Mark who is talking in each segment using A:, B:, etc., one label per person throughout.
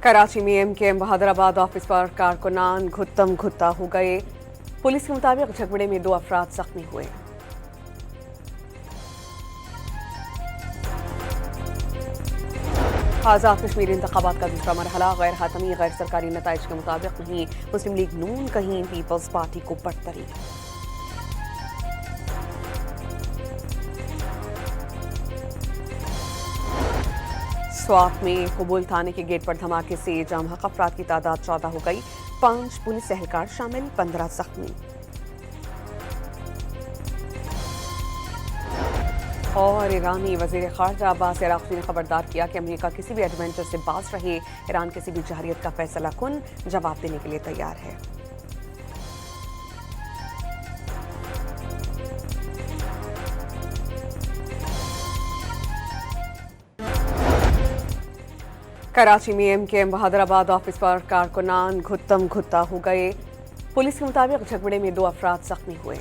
A: कराची में MQM Bahadurabad office पर कारकुनान घुत्तम घुत्ता हो गए। पुलिस के मुताबिक झगड़े में 2 अफराद जख्मी हुए। आज़ाद कश्मीर इंतखाबात का दूसरा मरहला गैर हातमी गैर सरकारी नताइज के मुताबिक नहीं, मुस्लिम लीग नून कहीं पीपल्स पार्टी को बढ़तरी। स्वात में कबूल थाने के गेट पर धमाके से जाम हक अफराद की तादाद 14 हो गई। 5 पुलिस एहलकार शामिल, 15 जख्मी। और ईरानी वजीर खारजा अब्बास अराग़ची ने खबरदार किया कि अमेरिका किसी भी एडवेंचर से बाज रहे, ईरान किसी भी जहरियत का फैसला कुन जवाब देने के लिए तैयार है। कराची में एमकेएम बहादुराबाद ऑफिस पर कारकुनान घुत्तम घुत्ता हो गए। पुलिस के मुताबिक झगड़े में 2 अफराद जख्मी हुए।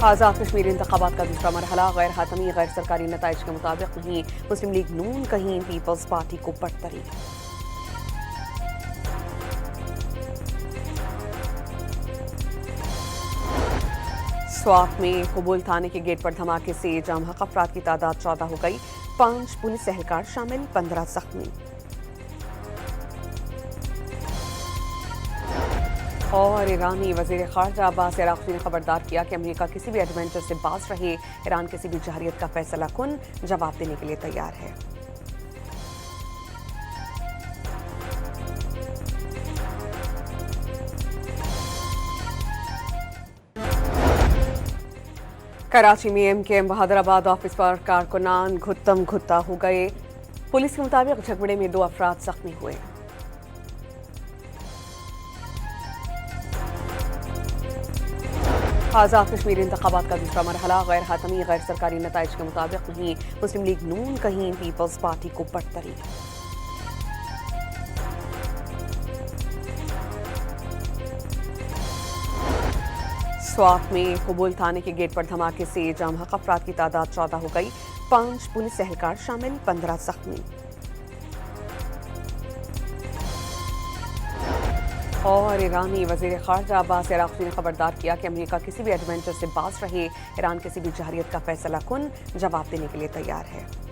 A: आज़ाद कश्मीर इंतखाबात का दूसरा मरहला गैर हातमी गैर सरकारी नताइज के मुताबिक नहीं, मुस्लिम लीग नून कहीं पीपल्स पार्टी को बढ़तरी। स्वात में कबूल थाने के गेट पर धमाके से जाम हक अफराद की तादाद 14 हो गई। 5 पुलिस एहलकार शामिल, 15 जख्मी। और ईरानी वजीर खारजा अब्बास अराग़ची ने खबरदार किया कि अमेरिका किसी भी एडवेंचर से बाज रहे, ईरान किसी भी जहरियत का फैसला कुन जवाब देने के लिए तैयार है। कराची में एमकेएम बहादुराबाद ऑफिस पर कारकुनान घुत्तम घुत्ता हो गए। पुलिस के मुताबिक झगड़े में 2 अफराद जख्मी हुए। आज़ाद कश्मीर इंतखाबात का दूसरा मरहला गैर हातमी गैर सरकारी नताइज के मुताबिक नहीं, मुस्लिम लीग नून कहीं पीपल्स पार्टी को बढ़तरी। स्वात में कबूल थाने के गेट पर धमाके से जाम हक अफराद की तादाद 14 हो गई। 5 पुलिस एहलकार शामिल, 15 जख्मी। और ईरानी वजीर खारजा अब्बास अराग़ची ने खबरदार किया कि अमेरिका किसी भी एडवेंचर से बाज रहे, ईरान किसी भी जहरियत का फैसला कुन जवाब देने के लिए तैयार है।